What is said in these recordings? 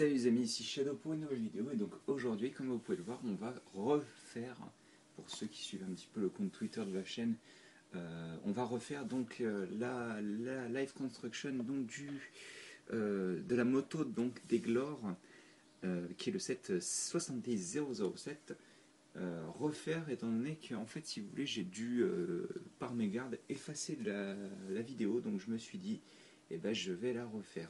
Salut les amis, ici Shadow pour une nouvelle vidéo et donc aujourd'hui, comme vous pouvez le voir, on va refaire, pour ceux qui suivent un petit peu le compte Twitter de la chaîne, on va refaire donc la live construction donc de la moto donc d'Eglor, qui est le set 70007. Refaire étant donné qu'en fait, si vous voulez, j'ai dû par mégarde effacer la vidéo, donc je me suis dit, eh ben je vais la refaire.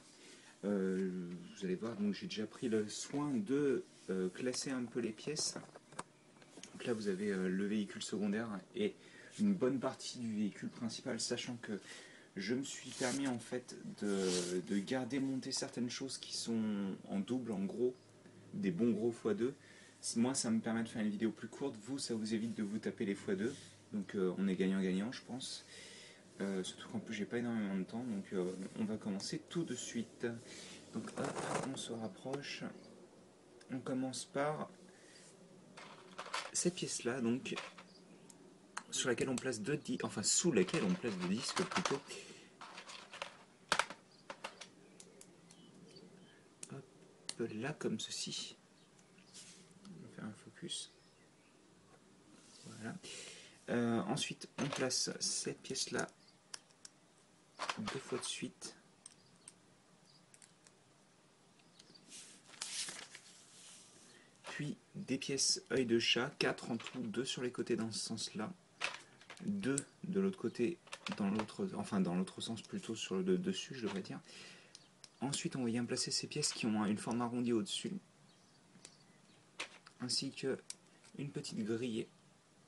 Vous allez voir, donc j'ai déjà pris le soin de classer un peu les pièces. Donc là vous avez le véhicule secondaire et une bonne partie du véhicule principal, sachant que je me suis permis en fait de garder monter certaines choses qui sont en double, en gros, des bons gros x2. Moi ça me permet de faire une vidéo plus courte, vous ça vous évite de vous taper les x2, donc on est gagnant-gagnant je pense. Surtout qu'en plus j'ai pas énormément de temps, donc on va commencer tout de suite. Donc hop, on se rapproche. On commence par cette pièce là, donc sur laquelle on place deux disques, enfin sous laquelle on place deux disques plutôt. Hop là comme ceci. On va faire un focus. Voilà. Ensuite on place cette pièce là deux fois de suite. Puis des pièces œil de chat, 4 en tout, 2 sur les côtés dans ce sens là, 2 de l'autre côté, dans l'autre sens plutôt, sur le dessus je devrais dire. Ensuite on vient placer ces pièces qui ont une forme arrondie au dessus, ainsi que une petite grille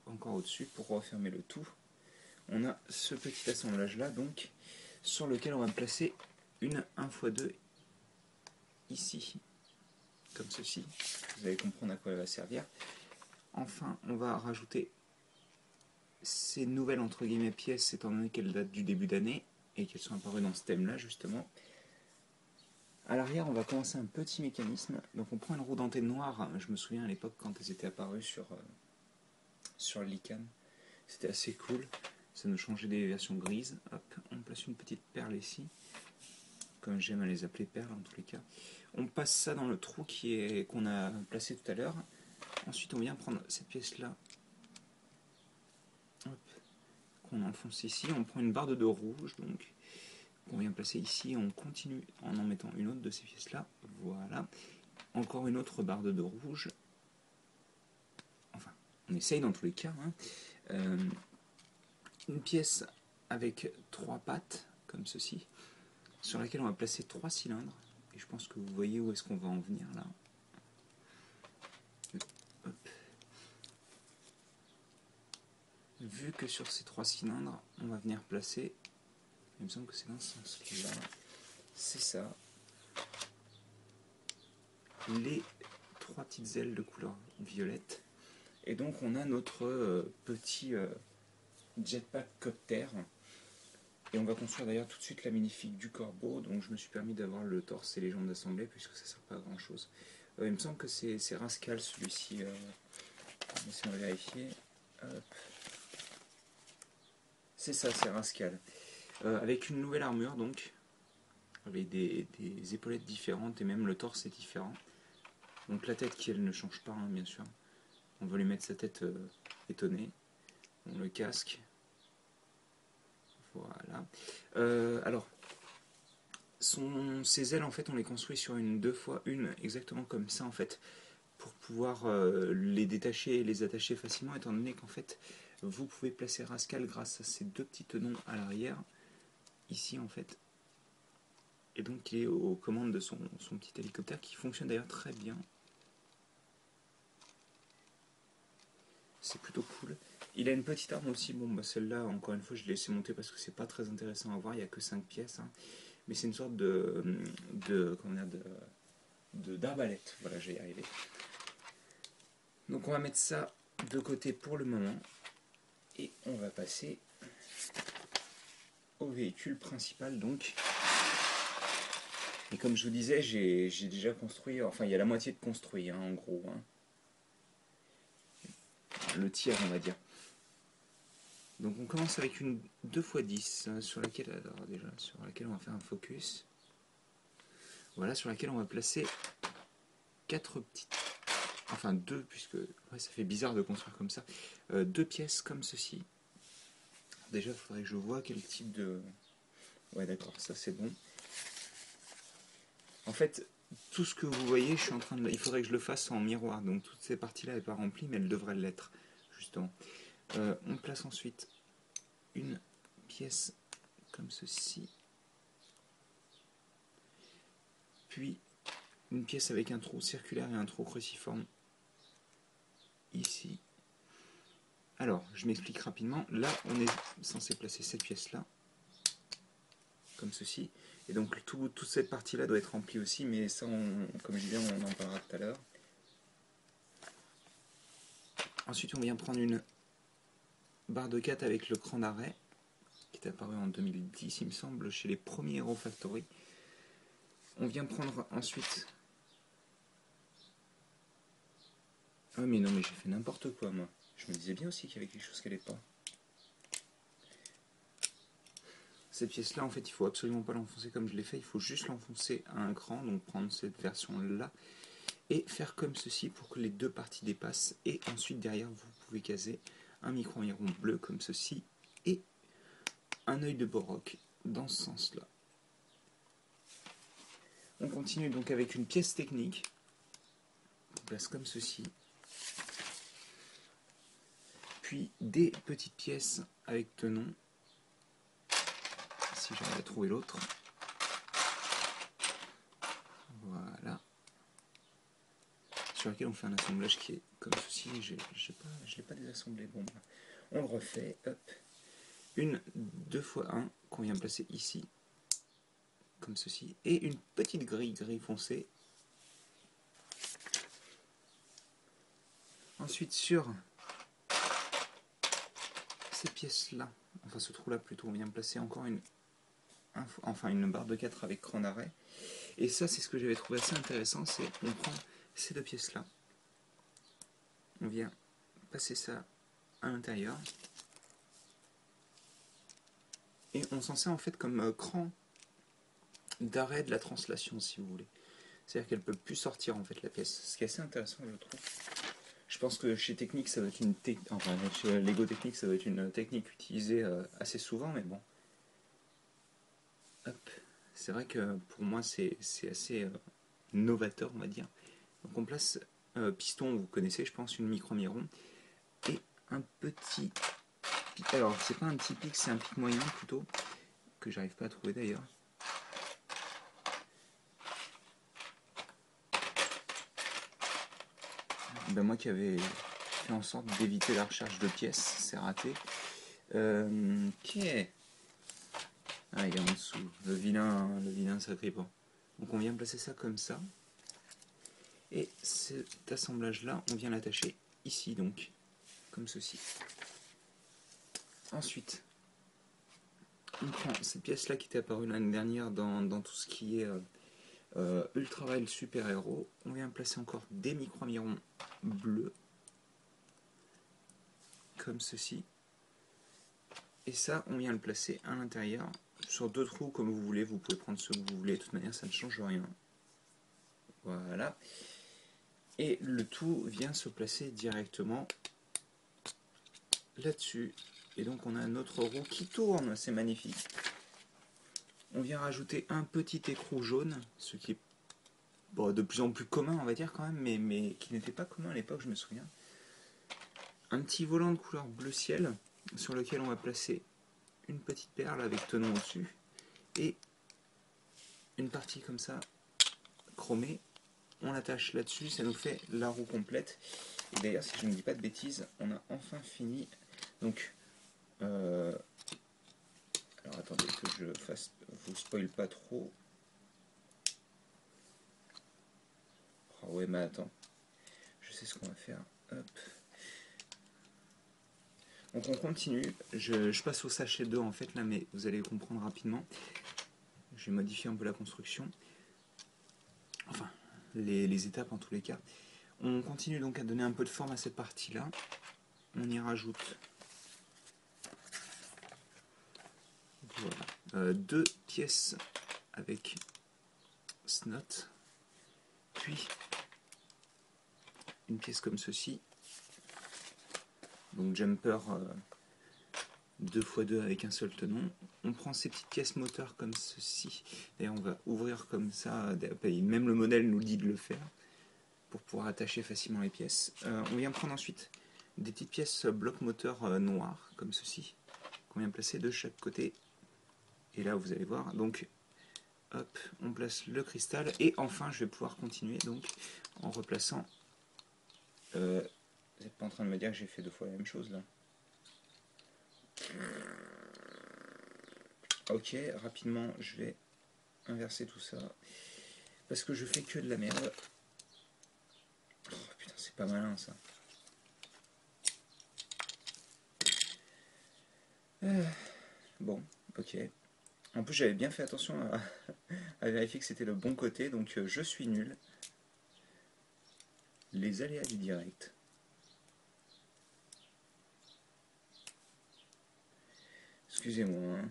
encore au dessus pour refermer le tout. On a ce petit assemblage là donc, sur lequel on va placer une 1x2 ici, comme ceci. Vous allez comprendre à quoi elle va servir. Enfin, on va rajouter ces nouvelles entre guillemets pièces, étant donné qu'elles datent du début d'année et qu'elles sont apparues dans ce thème là justement. À l'arrière, on va commencer un petit mécanisme. Donc on prend une roue dentée noire. Je me souviens à l'époque quand elles étaient apparues sur le Lycan. C'était assez cool. Ça nous changeait des versions grises. Hop, on place une petite perle ici, comme j'aime à les appeler perles en tous les cas. On passe ça dans le trou qu'on a placé tout à l'heure. Ensuite on vient prendre cette pièce là, qu'on enfonce ici. On prend une barre de dos rouge, donc qu'on vient placer ici. On continue en mettant une autre de ces pièces là. Voilà. Encore une autre barre de dos rouge. Enfin, on essaye dans tous les cas. Une pièce avec 3 pattes, comme ceci, sur laquelle on va placer 3 cylindres. Et je pense que vous voyez où est-ce qu'on va en venir là. Hop. Vu que sur ces 3 cylindres, on va venir placer, il me semble que c'est dans ce sens-là, c'est ça, les 3 petites ailes de couleur violette. Et donc on a notre petit jetpack copter. Et on va construire d'ailleurs tout de suite la minifig du corbeau. Donc je me suis permis d'avoir le torse et les jambes d'assemblée puisque ça ne sert pas à grand chose. Il me semble que c'est Rascal celui-ci. Laissez-moi vérifier. C'est ça, c'est Rascal. Avec une nouvelle armure donc. Avec des épaulettes différentes et même le torse est différent. Donc la tête qui elle ne change pas bien sûr. On va lui mettre sa tête étonnée. Bon, le casque. Voilà. Alors, ces ailes en fait on les construit sur une 2x1 exactement comme ça en fait, pour pouvoir les détacher et les attacher facilement, étant donné qu'en fait vous pouvez placer Rascal grâce à ces deux petits tenons à l'arrière ici en fait, et donc il est aux commandes de son petit hélicoptère qui fonctionne d'ailleurs très bien. C'est plutôt cool. Il a une petite arme aussi, bon bah celle-là encore une fois je l'ai laissé monter parce que c'est pas très intéressant à voir, il n'y a que 5 pièces, mais c'est une sorte d'arbalète, voilà, je vais y arriver. Donc on va mettre ça de côté pour le moment et on va passer au véhicule principal donc. Et comme je vous disais, j'ai déjà construit, enfin il y a la moitié de construit en gros, le tiers on va dire. Donc on commence avec une 2x10 sur laquelle on va faire un focus. Voilà, sur laquelle on va placer 4 petites, enfin 2, puisque ouais, ça fait bizarre de construire comme ça, 2 pièces comme ceci. Déjà, il faudrait que je vois quel type de... Ouais, d'accord, ça c'est bon. En fait, tout ce que vous voyez, je suis en train de... il faudrait que je le fasse en miroir, donc toutes ces parties-là n'est pas remplies, mais elles devraient l'être, justement. On place ensuite une pièce comme ceci, puis une pièce avec un trou circulaire et un trou cruciforme ici. Alors, je m'explique rapidement. Là, on est censé placer cette pièce-là, comme ceci. Et donc, toute cette partie-là doit être remplie aussi, mais ça, comme je disais, on en parlera tout à l'heure. Ensuite, on vient prendre une barre de 4 avec le cran d'arrêt, qui est apparu en 2010, il me semble, chez les premiers Hero Factory. On vient prendre ensuite... Ah mais non, mais j'ai fait n'importe quoi, moi. Je me disais bien aussi qu'il y avait quelque chose qui n'allait pas. Cette pièce-là, en fait, il faut absolument pas l'enfoncer comme je l'ai fait. Il faut juste l'enfoncer à un cran, donc prendre cette version-là, et faire comme ceci pour que les deux parties dépassent. Et ensuite, derrière, vous pouvez caser un micro-miron bleu comme ceci, et un œil de Boroc dans ce sens-là. On continue donc avec une pièce technique. On place comme ceci. Puis des petites pièces avec tenon. Si j'arrive à trouver l'autre. Voilà. Sur lequel on fait un assemblage qui est comme ceci. Je ne l'ai pas désassemblé. Bon, on le refait. Hop. Une 2x1 qu'on vient placer ici. Comme ceci. Et une petite grille foncée. Ensuite sur ces pièces-là, enfin ce trou-là plutôt, on vient placer encore une barre de 4 avec cran d'arrêt. Et ça, c'est ce que j'avais trouvé assez intéressant, c'est on prend ces deux pièces-là, on vient passer ça à l'intérieur, et on s'en sert en fait comme cran d'arrêt de la translation, si vous voulez. C'est-à-dire qu'elle peut plus sortir en fait la pièce, ce qui est assez intéressant, je trouve. Je pense que chez Technic, ça doit être une chez Lego Technic, ça doit être une technique utilisée assez souvent, mais bon. Hop. C'est vrai que pour moi, c'est assez novateur, on va dire. Donc on place piston, vous connaissez, je pense, une micro-miron, et un petit pic. Alors, c'est pas un petit pic, c'est un pic moyen plutôt, que j'arrive pas à trouver d'ailleurs. Ben, moi qui avais fait en sorte d'éviter la recharge de pièces, c'est raté. Ok. Ah, il est en dessous. Le vilain sacré pas. Donc on vient placer ça comme ça. Et cet assemblage-là, on vient l'attacher ici, donc, comme ceci. Ensuite, on prend cette pièce-là qui était apparue l'année dernière dans tout ce qui est Ultra Rail Super Héros. On vient placer encore des micro-mirons bleus, comme ceci. Et ça, on vient le placer à l'intérieur, sur deux trous comme vous voulez. Vous pouvez prendre ce que vous voulez, de toute manière, ça ne change rien. Voilà. Et le tout vient se placer directement là-dessus. Et donc on a notre roue qui tourne, c'est magnifique. On vient rajouter un petit écrou jaune, ce qui est de plus en plus commun, on va dire quand même, mais qui n'était pas commun à l'époque, je me souviens. Un petit volant de couleur bleu ciel, sur lequel on va placer une petite perle avec tenon au-dessus, et une partie comme ça, chromée. On l'attache là-dessus, ça nous fait la roue complète. Et d'ailleurs, si je ne dis pas de bêtises, on a enfin fini. Donc, alors attendez que je vous spoil pas trop. Oh ouais, mais attends, je sais ce qu'on va faire. Hop. Donc on continue. Je passe au sachet 2 en fait là, mais vous allez comprendre rapidement. Je vais modifier un peu la construction. Enfin, les étapes en tous les cas. On continue donc à donner un peu de forme à cette partie-là. On y rajoute voilà, deux pièces avec snot, puis une pièce comme ceci. Donc jumper 2x2 avec un seul tenon. On prend ces petites pièces moteurs comme ceci. D'ailleurs on va ouvrir comme ça, même le modèle nous dit de le faire, pour pouvoir attacher facilement les pièces. On vient prendre ensuite des petites pièces bloc moteur noires, comme ceci, qu'on vient placer de chaque côté. Et là vous allez voir, donc hop, on place le cristal, et enfin je vais pouvoir continuer donc en replaçant... vous n'êtes pas en train de me dire que j'ai fait 2 fois la même chose là? Ok, rapidement je vais inverser tout ça, parce que je fais que de la merde. Oh putain, c'est pas malin ça. Bon, ok. En plus j'avais bien fait attention à vérifier que c'était le bon côté, donc je suis nul. Les aléas du direct. Excusez-moi. Hein.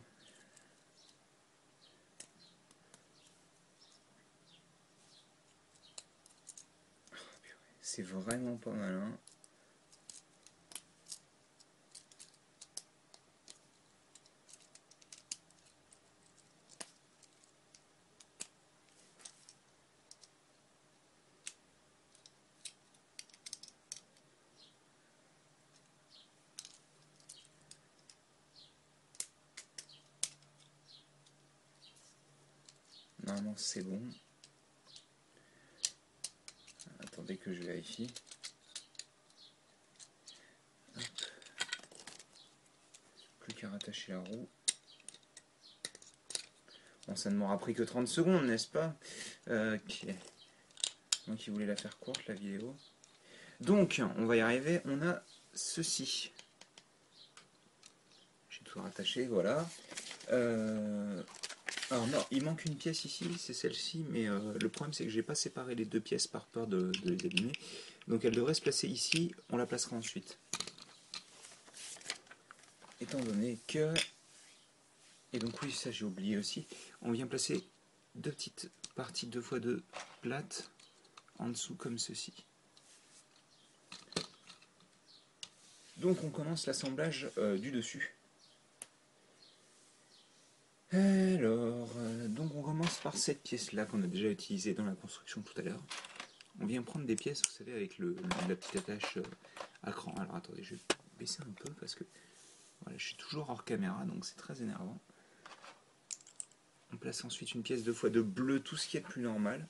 Oh, c'est vraiment pas malin. Normalement c'est bon. Attendez que je vérifie. Hop. Plus qu'à rattacher la roue. Bon, ça ne m'aura pris que 30 secondes, n'est-ce pas? Ok. Moi qui voulais la faire courte, la vidéo. Donc, on va y arriver. On a ceci. J'ai tout rattaché, voilà. Alors non, il manque une pièce ici, c'est celle-ci, mais le problème c'est que j'ai pas séparé les deux pièces par peur de les abîmer. Donc elle devrait se placer ici, on la placera ensuite. Étant donné que... Et donc oui, ça j'ai oublié aussi, on vient placer deux petites parties 2x2 plates en dessous comme ceci. Donc on commence l'assemblage du dessus. Alors, donc on commence par cette pièce-là qu'on a déjà utilisée dans la construction tout à l'heure. On vient prendre des pièces, vous savez, avec la petite attache à cran. Alors attendez, je vais baisser un peu parce que voilà, je suis toujours hors caméra, donc c'est très énervant. On place ensuite une pièce 2x2 bleu, tout ce qui est de plus normal.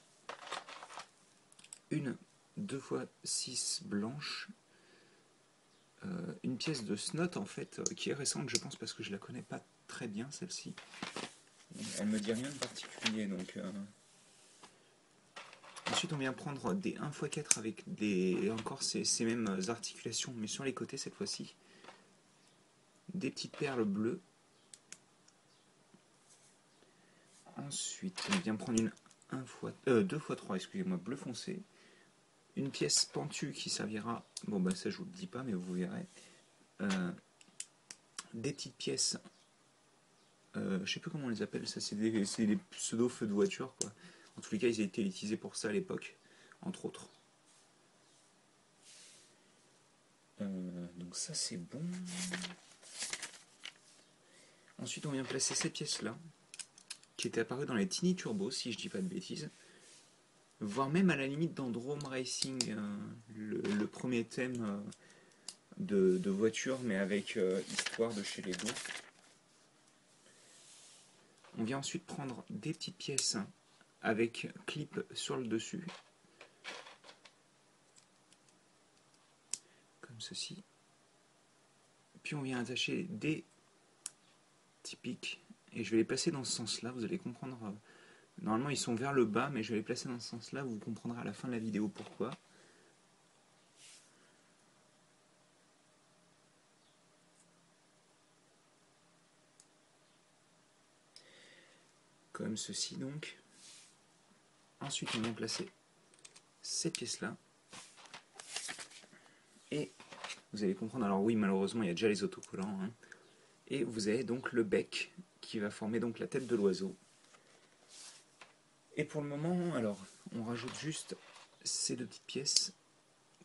Une 2x6 blanche. Une pièce de snot en fait, qui est récente je pense parce que je la connais pas très bien celle-ci. Elle me dit rien de particulier donc... Ensuite on vient prendre des 1x4 avec encore ces mêmes articulations mais sur les côtés cette fois-ci. Des petites perles bleues. Ensuite on vient prendre une 2x3 excusez-moi, bleu foncé. Une pièce pentue qui servira, bon bah ça je vous le dis pas mais vous verrez. Des petites pièces, je sais plus comment on les appelle, ça c'est des pseudo feux de voiture quoi. En tous les cas ils ont été utilisés pour ça à l'époque, entre autres. Donc ça c'est bon. Ensuite on vient placer cette pièce là, qui était apparue dans les Tiny Turbo si je dis pas de bêtises. Voire même à la limite dans Drome Racing, le premier thème de voiture, mais avec histoire de chez Lego. On vient ensuite prendre des petites pièces avec clip sur le dessus. Comme ceci. Puis on vient attacher des petits pics. Et je vais les placer dans ce sens-là, vous allez comprendre... Normalement ils sont vers le bas, mais je vais les placer dans ce sens-là, vous comprendrez à la fin de la vidéo pourquoi. Comme ceci donc. Ensuite on vient placer cette pièce-là. Et vous allez comprendre, alors oui malheureusement il y a déjà les autocollants. Hein. Et vous avez donc le bec qui va former donc la tête de l'oiseau. Et pour le moment, alors, on rajoute juste ces deux petites pièces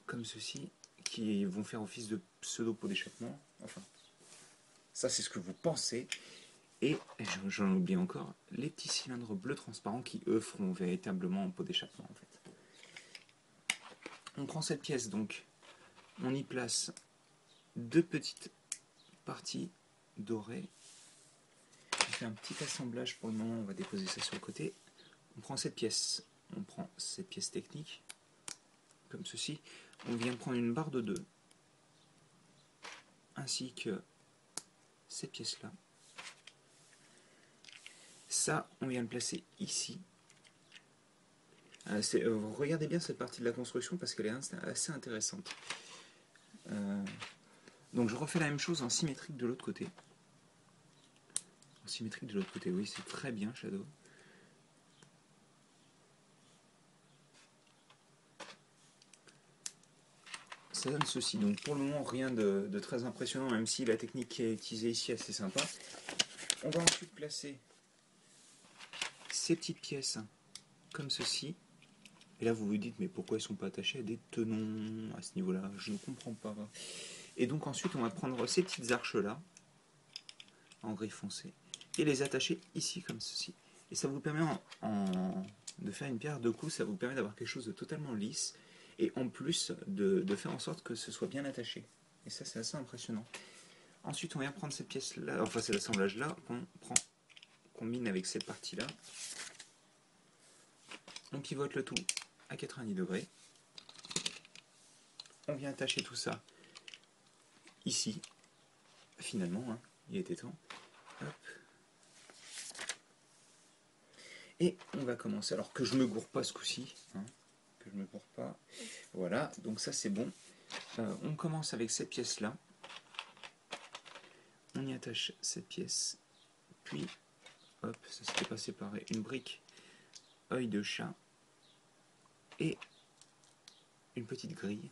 comme ceci, qui vont faire office de pseudo pot d'échappement. Enfin, ça c'est ce que vous pensez. Et j'en oublie encore, les petits cylindres bleus transparents qui eux feront véritablement un pot d'échappement en fait. On prend cette pièce donc, on y place deux petites parties dorées. On fait un petit assemblage pour le moment, on va déposer ça sur le côté. On prend cette pièce technique, comme ceci. On vient prendre une barre de 2, ainsi que ces pièces-là. Ça, on vient le placer ici. Regardez bien cette partie de la construction parce qu'elle est assez intéressante. Donc je refais la même chose en symétrique de l'autre côté. En symétrique de l'autre côté, oui, c'est très bien, Shadow. Ça donne ceci. Donc pour le moment, rien de très impressionnant, même si la technique qui est utilisée ici est assez sympa. On va ensuite placer ces petites pièces comme ceci. Et là, vous vous dites, mais pourquoi elles ne sont pas attachées à des tenons à ce niveau-là? Je ne comprends pas. Et donc ensuite, on va prendre ces petites arches-là, en gris foncé, et les attacher ici comme ceci. Et ça vous permet de faire une pierre deux coups, ça vous permet d'avoir quelque chose de totalement lisse, et en plus de faire en sorte que ce soit bien attaché. Et ça, c'est assez impressionnant. Ensuite, on vient prendre cette pièce-là, enfin cet assemblage-là, qu'on combine avec cette partie-là. On pivote le tout à 90 degrés. On vient attacher tout ça ici. Finalement, hein, il était temps. Hop. Et on va commencer. Alors que je me gourre pas ce coup-ci. Hein, que je me gourre pas. Voilà, donc ça c'est bon. On commence avec cette pièce-là. On y attache cette pièce. Puis, hop, ça s'était pas séparé. Une brique œil de chat. Et une petite grille.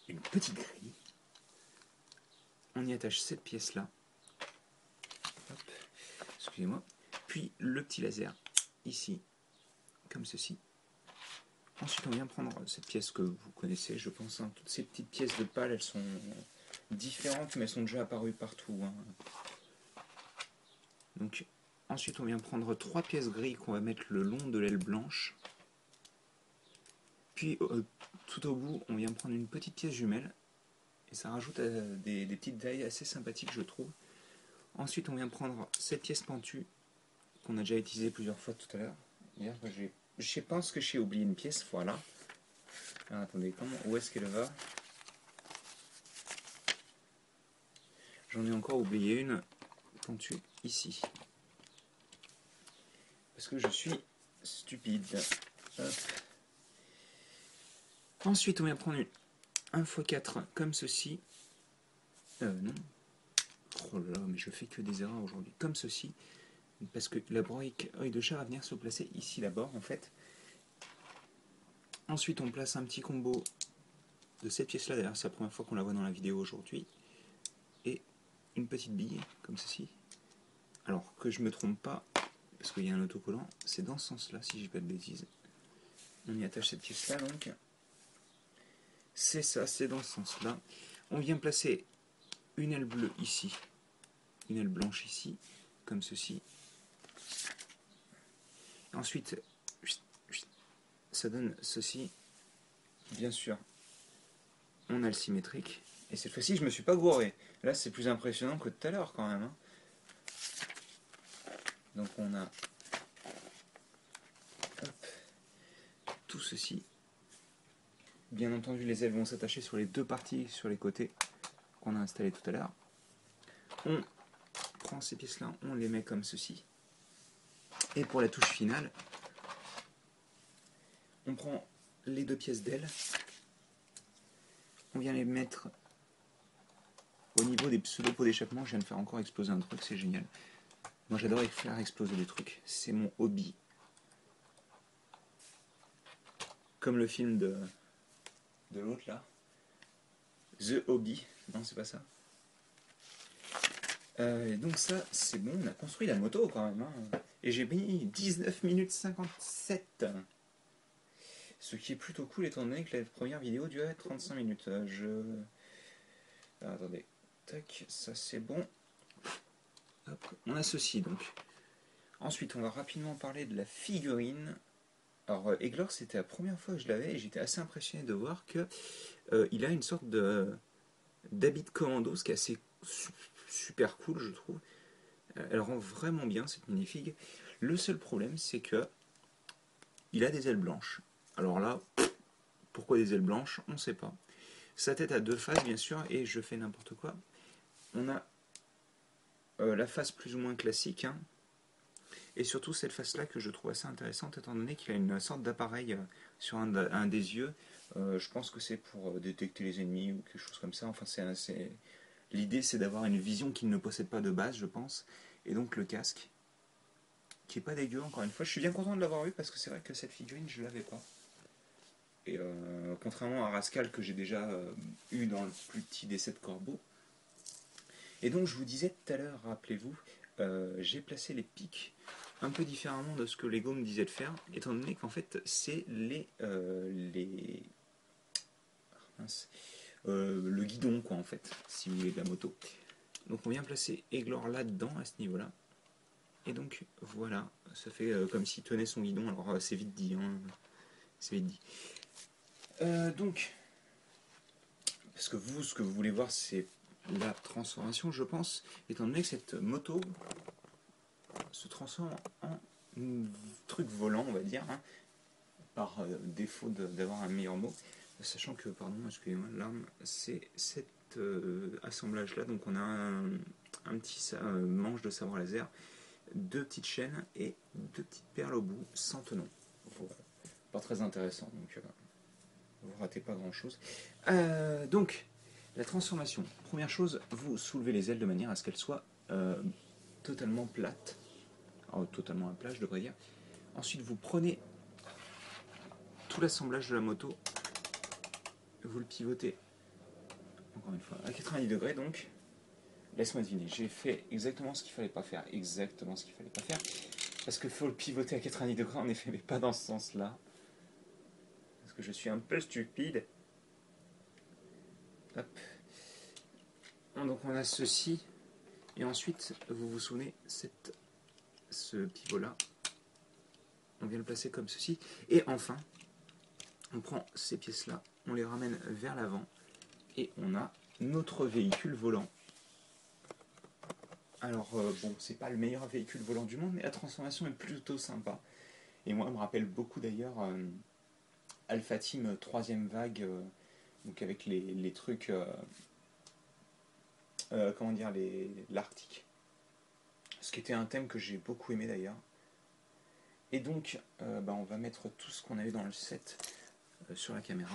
Une petite grille. On y attache cette pièce-là. Hop, excusez-moi. Puis le petit laser, ici, comme ceci. Ensuite, on vient prendre cette pièce que vous connaissez, je pense. Hein. Toutes ces petites pièces de pales, elles sont différentes, mais elles sont déjà apparues partout. Hein. Donc, ensuite, on vient prendre 3 pièces grises qu'on va mettre le long de l'aile blanche. Puis, tout au bout, on vient prendre une petite pièce jumelle. Et ça rajoute des petites tailles assez sympathiques, je trouve. Ensuite, on vient prendre cette pièce pentue qu'on a déjà utilisée plusieurs fois tout à l'heure. Je pense que j'ai oublié une pièce, voilà. Alors, attendez, où est-ce qu'elle va? J'en ai encore oublié une pentue ici. Parce que je suis stupide. Hop. Ensuite, on vient prendre une 1x4 comme ceci. Non. Oh là là, mais je fais que des erreurs aujourd'hui. Comme ceci. Parce que la brique œil de chat va venir se placer ici d'abord en fait. Ensuite on place un petit combo de cette pièce là, d'ailleurs c'est la première fois qu'on la voit dans la vidéo aujourd'hui. Et une petite bille comme ceci. Alors que je me trompe pas, parce qu'il y a un autocollant, c'est dans ce sens là si je dis pas de bêtises. On y attache cette pièce là donc. C'est ça, c'est dans ce sens là. On vient placer une aile bleue ici, une aile blanche ici, comme ceci. Ensuite, ça donne ceci. Bien sûr, on a le symétrique. Et cette fois-ci, je me suis pas gouré. Là, c'est plus impressionnant que tout à l'heure quand même. Hein. Donc on a hop, tout ceci. Bien entendu, les ailes vont s'attacher sur les deux parties, sur les côtés qu'on a installées tout à l'heure. On prend ces pièces-là, on les met comme ceci. Et pour la touche finale, on prend les deux pièces d'ailes. On vient les mettre au niveau des pseudo-pots d'échappement. Je viens de faire encore exploser un truc, c'est génial. Moi j'adore faire exploser des trucs, c'est mon hobby. Comme le film de l'autre là. The Hobby, non c'est pas ça. Et donc ça c'est bon, on a construit la moto quand même. Hein. Et j'ai mis 19 minutes 57. Ce qui est plutôt cool étant donné que la première vidéo durait 35 minutes. Attendez, tac, ça c'est bon. Hop, on associe donc. Ensuite, on va rapidement parler de la figurine. Alors, Eglor, c'était la première fois que je l'avais et j'étais assez impressionné de voir que il a une sorte d'habit de commando, ce qui est assez super cool, je trouve. Elle rend vraiment bien cette minifig. Le seul problème, c'est que il a des ailes blanches. Alors là, pourquoi des ailes blanches? On ne sait pas. Sa tête a deux faces, bien sûr, et je fais n'importe quoi. On a la face plus ou moins classique, hein, et surtout cette face-là que je trouve assez intéressante, étant donné qu'il a une sorte d'appareil sur un des yeux. Je pense que c'est pour détecter les ennemis ou quelque chose comme ça. Enfin, l'idée, c'est d'avoir une vision qu'il ne possède pas de base, je pense. Et donc le casque, qui est pas dégueu, encore une fois. Je suis bien content de l'avoir eu parce que c'est vrai que cette figurine, je l'avais pas. Et contrairement à Rascal que j'ai déjà eu dans le plus petit des 7 corbeaux. Et donc je vous disais tout à l'heure, rappelez-vous, j'ai placé les pics un peu différemment de ce que Lego me disait de faire, étant donné qu'en fait c'est le guidon quoi en fait, si vous voulez de la moto. Donc on vient placer Eglor là-dedans à ce niveau-là. Et donc voilà, ça fait comme s'il tenait son guidon. Alors c'est vite dit, hein. C'est vite dit. Donc, parce que vous, ce que vous voulez voir, c'est la transformation, je pense, étant donné que cette moto se transforme en truc volant, on va dire, hein, par défaut d'avoir un meilleur mot, sachant que, pardon, excusez-moi, l'arme, c'est cet assemblage-là. Donc on a un petit manche de sabre laser, deux petites chaînes et deux petites perles au bout, sans tenon. Voilà. Pas très intéressant, donc vous ratez pas grand-chose. Donc, la transformation. Première chose, vous soulevez les ailes de manière à ce qu'elles soient totalement plates. Alors, totalement à plat, je devrais dire. Ensuite, vous prenez tout l'assemblage de la moto, vous le pivotez, encore une fois, à 90 degrés, donc. Laisse-moi deviner, j'ai fait exactement ce qu'il fallait pas faire. Exactement ce qu'il fallait pas faire. Parce qu'il faut le pivoter à 90 degrés, en effet, mais pas dans ce sens-là. Parce que je suis un peu stupide. Hop. Donc on a ceci. Et ensuite, vous vous souvenez, ce pivot-là, on vient le placer comme ceci. Et enfin, on prend ces pièces-là, on les ramène vers l'avant, et on a notre véhicule volant. Alors, bon, c'est pas le meilleur véhicule volant du monde, mais la transformation est plutôt sympa. Et moi, elle me rappelle beaucoup d'ailleurs Alpha Team 3ème vague, donc avec les trucs, comment dire, l'Arctique. Ce qui était un thème que j'ai beaucoup aimé d'ailleurs. Et donc, on va mettre tout ce qu'on avait dans le set sur la caméra.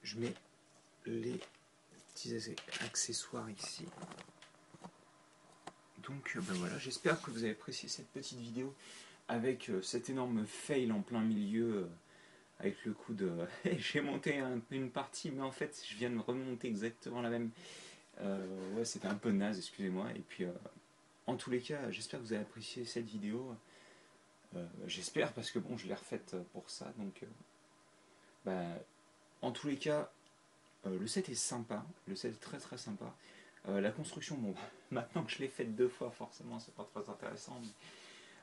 Je mets les petits accessoires ici. Donc voilà, j'espère que vous avez apprécié cette petite vidéo avec cet énorme fail en plein milieu avec le coup de j'ai monté une partie mais en fait je viens de remonter exactement la même. Ouais, c'était un peu naze, excusez-moi. Et puis en tous les cas, j'espère que vous avez apprécié cette vidéo. J'espère parce que bon, je l'ai refaite pour ça. Donc en tous les cas, le set est sympa, le set est très très sympa. La construction, bon, maintenant que je l'ai faite 2 fois, forcément, c'est pas très intéressant.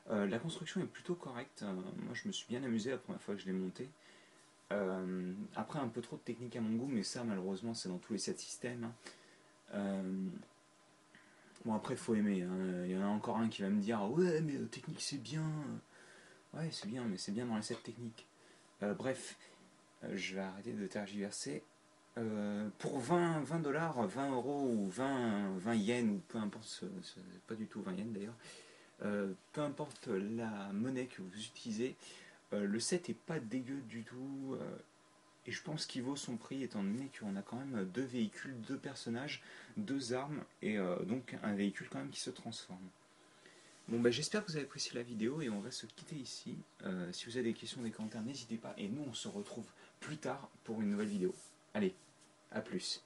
Mais, la construction est plutôt correcte. Moi, je me suis bien amusé la première fois que je l'ai monté. Après, un peu trop de technique à mon goût, mais ça, malheureusement, c'est dans tous les sets systèmes. Hein. Bon, après, il faut aimer. Hein. Il y en a encore un qui va me dire ouais, mais technique, c'est bien. Ouais, c'est bien, mais c'est bien dans les sets techniques. Bref, je vais arrêter de tergiverser. Pour 20 dollars, 20 euros ou 20 yens, ou peu importe, c'est pas du tout 20 yens d'ailleurs, peu importe la monnaie que vous utilisez, le set est pas dégueu du tout, et je pense qu'il vaut son prix étant donné qu'on a quand même 2 véhicules, 2 personnages, 2 armes, et donc un véhicule quand même qui se transforme. Bon j'espère que vous avez apprécié la vidéo et on va se quitter ici. Si vous avez des questions, des commentaires, n'hésitez pas, et nous on se retrouve plus tard pour une nouvelle vidéo. Allez, à plus.